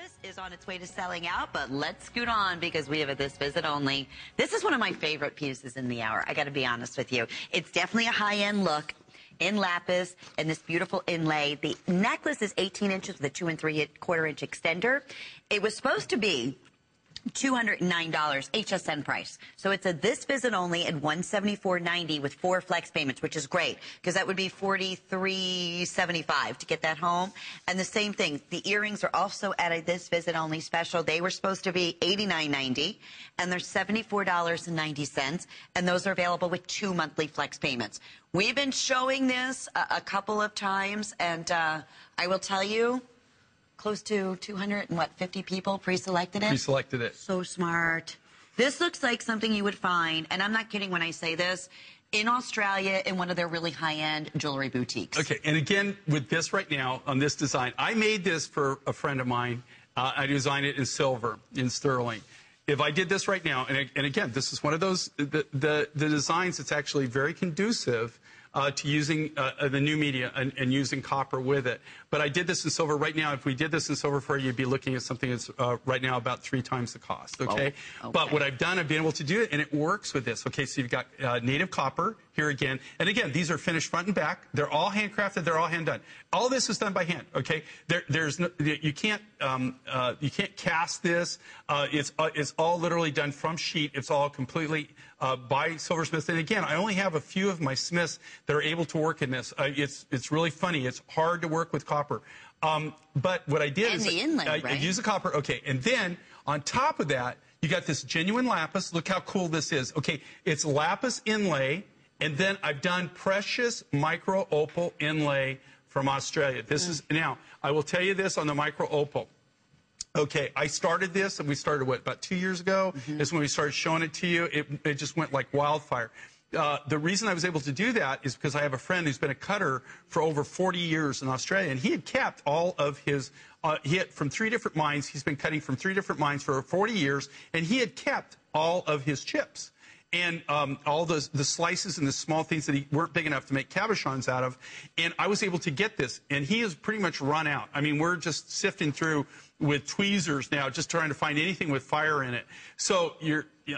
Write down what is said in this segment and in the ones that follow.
Lapis is on its way to selling out, but let's scoot on because we have a this visit only. This is one of my favorite pieces in the hour. I got to be honest with you. It's definitely a high-end look in lapis and this beautiful inlay. The necklace is 18 inches with a 2 3/4 inch extender. It was supposed to be $209 HSN price. So it's a this visit only at $174.90 with 4 flex payments, which is great because that would be $43.75 to get that home. And the same thing, the earrings are also at a this visit only special. They were supposed to be $89.90 and they're $74.90, and those are available with 2 monthly flex payments. We've been showing this a couple of times, and I will tell you, close to 250 people pre-selected it? Pre-selected it. So smart. This looks like something you would find, and I'm not kidding when I say this, in Australia in one of their really high-end jewelry boutiques. Okay, and again, with this right now, on this design, I made this for a friend of mine. I designed it in silver, in sterling. If I did this right now, and again, this is one of those, the designs that's actually very conducive to using the new media and using copper with it. But I did this in silver. Right now, if we did this in silver for you, you'd be looking at something that's right now about 3 times the cost, okay? Oh, okay. But what I've done, I've been able to do it, and it works with this. Okay, so you've got native copper here again. And again, these are finished front and back. They're all handcrafted. They're all hand done. All this is done by hand, okay? There's no, you can't cast this. It's all literally done from sheet. It's all completely by silversmiths. And again, I only have a few of my smiths that are able to work in this. It's really funny. It's hard to work with copper. But what I did is I use the copper. Okay, and then on top of that, you got this genuine lapis. Look how cool this is. Okay, it's lapis inlay, and then I've done precious micro opal inlay from Australia. This is, now, I will tell you this on the micro opal. Okay, I started this, and we started, what, about 2 years ago? Is when we started showing it to you. It just went like wildfire. The reason I was able to do that is because I have a friend who's been a cutter for over 40 years in Australia, and he had kept all of his, from 3 different mines. He's been cutting from 3 different mines for 40 years, and he had kept all of his chips. And all the slices and the small things that weren't big enough to make cabochons out of. And I was able to get this, and he has pretty much run out. I mean, we're just sifting through with tweezers now, just trying to find anything with fire in it. So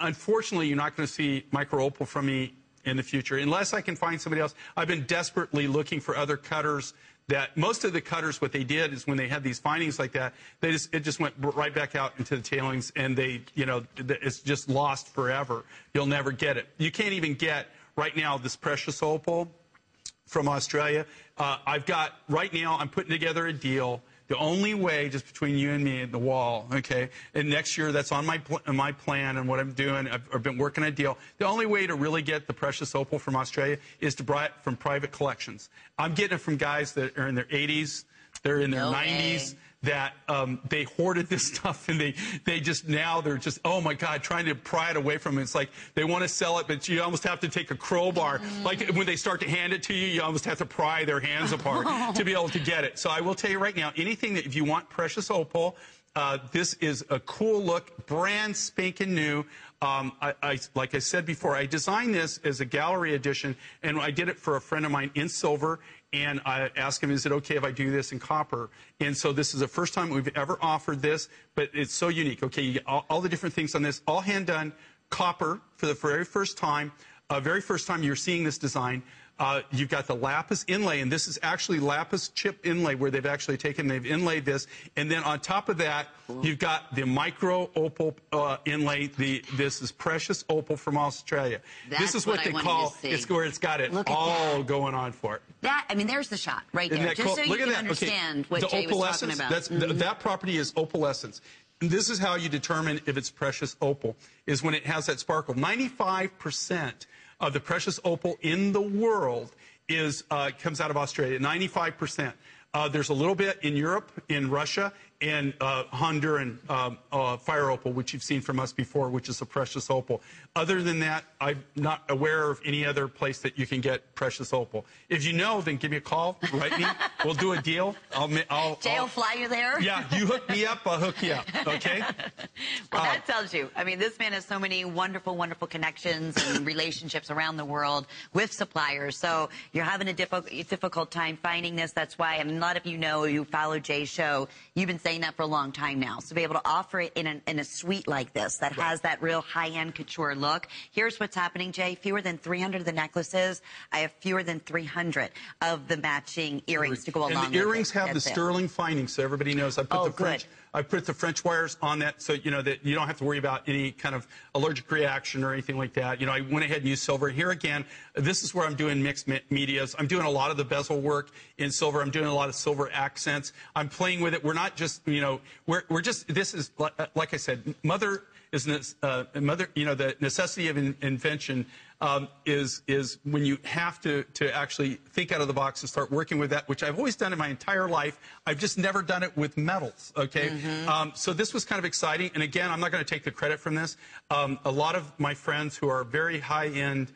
unfortunately, you're not going to see micro opal from me in the future, unless I can find somebody else. I've been desperately looking for other cutters. That most of the cutters, what they did is when they had these findings like that, it just went right back out into the tailings, and it's just lost forever. You'll never get it. You can't even get right now this precious opal from Australia. I've got right now. I'm putting together a deal. The only way, just between you and me and the wall, okay, and next year that's on my plan and what I'm doing, I've been working a deal. The only way to really get the precious opal from Australia is to buy it from private collections. I'm getting it from guys that are in their 80s, they're in their 90s, that they hoarded this stuff, and they're just, oh my God, trying to pry it away from them. It's like they want to sell it, but you almost have to take a crowbar. Like when they start to hand it to you, you almost have to pry their hands apart to be able to get it. So I will tell you right now, anything that, if you want precious opal, this is a cool look, brand spanking new. Like I said before, I designed this as a gallery edition, and I did it for a friend of mine in silver, and I asked him, is it okay if I do this in copper? And so this is the first time we've ever offered this, but it's so unique. Okay, you get all the different things on this, all hand done, copper for the very first time. Very first time you're seeing this design. You've got the lapis inlay, and this is actually lapis chip inlay, where they've inlaid this. And then on top of that, you've got the micro opal inlay. This is precious opal from Australia. This is what they call, it's where it's got it all going on for it. I mean, there's the shot right there, just so you can understand what Jay was talking about. That property is opalescence. And this is how you determine if it's precious opal, is when it has that sparkle. 95% of the precious opal in the world comes out of Australia, 95%. There's a little bit in Europe, in Russia, and Honduran fire opal, which you've seen from us before, which is a precious opal. Other than that, I'm not aware of any other place that you can get precious opal. If you know, then give me a call, write me. We'll do a deal. Jay will fly you there? Yeah, you hook me up, I'll hook you up, okay? Well, that tells you. I mean, this man has so many wonderful, wonderful connections and relationships around the world with suppliers. So you're having a difficult time finding this. That's why, and a lot of you know, you follow Jay's show, you've been saying saying that for a long time now. So to be able to offer it in a suite like this that has that real high-end couture look. Here's what's happening, Jay. Fewer than 300 of the necklaces. I have fewer than 300 of the matching earrings to go along with it. And the earrings have the sterling finding, so everybody knows. I put the French wires on that, so you know that you don't have to worry about any kind of allergic reaction or anything like that. You know, I went ahead and used silver. Here again, this is where I'm doing mixed medias. I'm doing a lot of the bezel work in silver. I'm doing a lot of silver accents. I'm playing with it. We're not just, you know, we're just. This is like I said, mother is mother. You know, the necessity of invention is when you have to actually think out of the box and start working with that, which I've always done in my entire life. I've just never done it with metals, okay? So this was kind of exciting. And again, I'm not going to take the credit from this. A lot of my friends who are very high-end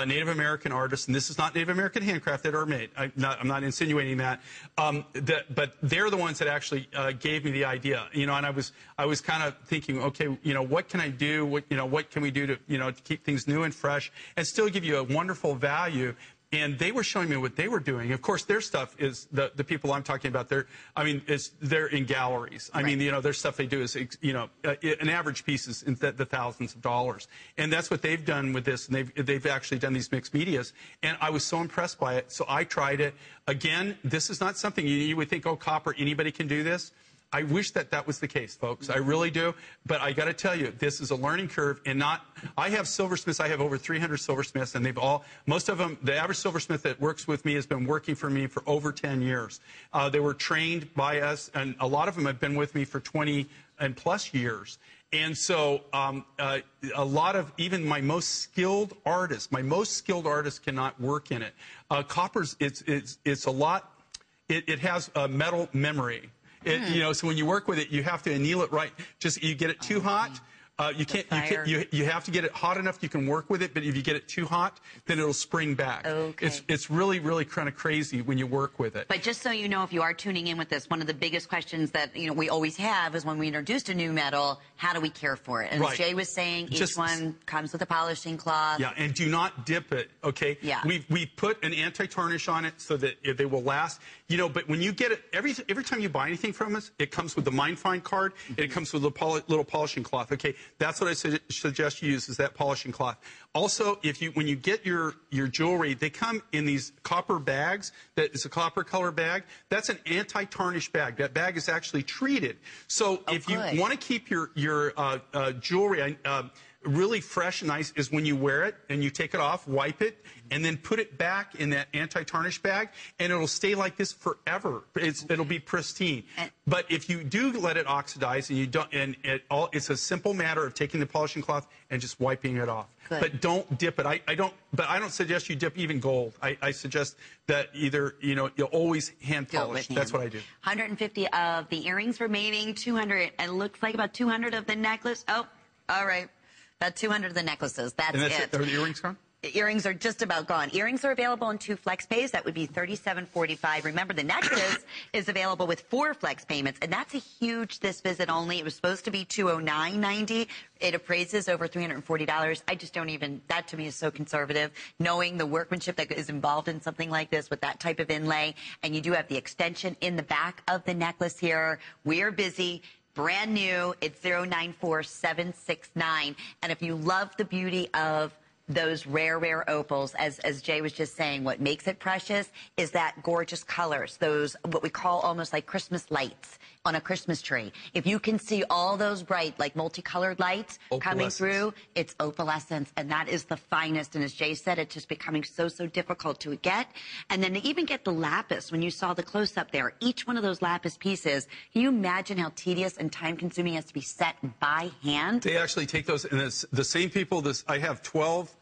Native American artists, and this is not Native American handcrafted or made. I'm not insinuating that, but they're the ones that actually gave me the idea. You know, and I was kind of thinking, okay, you know, what can I do? What can we do to to keep things new and fresh and still give you a wonderful value? And they were showing me what they were doing. Of course, their stuff is the people I'm talking about. They're in galleries. I mean, their stuff they do is, an average piece is in the thousands of dollars. And that's what they've done with this. And they've actually done these mixed medias. And I was so impressed by it. So I tried it. Again, this is not something you would think, oh, copper, anybody can do this. I wish that was the case, folks. I really do. But I got to tell you, this is a learning curve. And I have silversmiths. I have over 300 silversmiths, and most of them, the average silversmith that works with me has been working for me for over 10 years. They were trained by us, and a lot of them have been with me for 20 and plus years. And so a lot of even my most skilled artists cannot work in it. Copper's, it's a lot, it has a metal memory. So when you work with it, you have to anneal it right. You get it too hot, you have to get it hot enough you can work with it. But if you get it too hot, then it'll spring back. Okay. It's really, really kind of crazy when you work with it. But just so you know, if you are tuning in with this, one of the biggest questions that we always have is when we introduced a new metal, how do we care for it? And as Jay was saying, each one comes with a polishing cloth. Yeah, and do not dip it. Okay. Yeah. We put an anti-tarnish on it so that they will last. But when you get it, every time you buy anything from us, it comes with the Mind Find card, and it comes with a little polishing cloth. Okay, that's what I suggest you use, is that polishing cloth. Also, when you get your jewelry, they come in these copper bags. That is a copper color bag. That's an anti-tarnish bag. That bag is actually treated. So if you want to keep your jewelry really fresh and nice, is when you wear it and you take it off, wipe it, and then put it back in that anti-tarnish bag, and it'll stay like this forever. It'll be pristine. But if you do let it oxidize, and you don't, it's a simple matter of taking the polishing cloth and just wiping it off. Good. But don't dip it. I don't suggest you dip even gold. I suggest that either you'll always hand polish. That's what I do. 150 of the earrings remaining, 200, and it looks like about 200 of the necklace. Oh, all right. About 200 of the necklaces. That's it. Are the earrings gone? Earrings are just about gone. Earrings are available in 2 flex pays. That would be $37.45. Remember, the necklace is available with 4 flex payments, and that's a huge this visit only. It was supposed to be $209.90. It appraises over $340. I just don't even, that to me is so conservative, knowing the workmanship that is involved in something like this with that type of inlay. And you do have the extension in the back of the necklace here. We are busy. Brand new. It's 094769. And if you love the beauty of those rare opals, as Jay was just saying, what makes it precious is that gorgeous colors, those what we call almost like Christmas lights on a Christmas tree. If you can see all those bright, like multicolored lights coming through, it's opalescence, and that is the finest. And as Jay said, it's just becoming so difficult to get. And then to even get the lapis, when you saw the close-up there, each one of those lapis pieces, can you imagine how tedious and time-consuming it has to be set by hand? They actually take those, and it's the same people, I have 12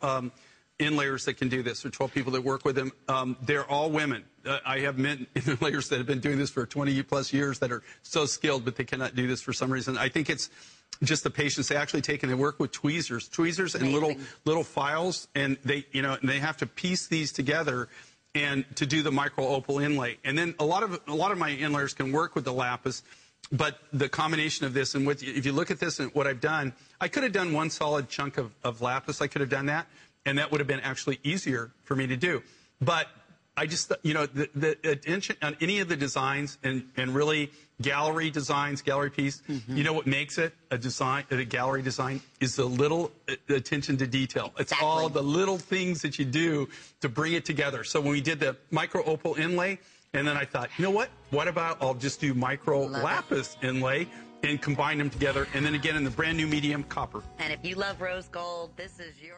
inlayers that can do this, or 12 people that work with them. They're all women. I have men inlayers that have been doing this for 20-plus years that are so skilled, but they cannot do this for some reason. I think it's just the patience. They actually take and they work with tweezers and little files, and they have to piece these together and to do the micro opal inlay. And then a lot of my inlayers can work with the lapis. But the combination of this, and if you look at this and what I've done, I could have done one solid chunk of lapis. I could have done that, and that would have been actually easier for me to do. But I just, the attention on any of the designs and really gallery designs, gallery piece. You know what makes it a design, a gallery design, is the little attention to detail. It's all the little things that you do to bring it together. So when we did the micro opal inlay, and then I thought, you know what? What about I'll just do micro lapis inlay and combine them together, and then again in the brand new medium copper. And if you love rose gold, this is your...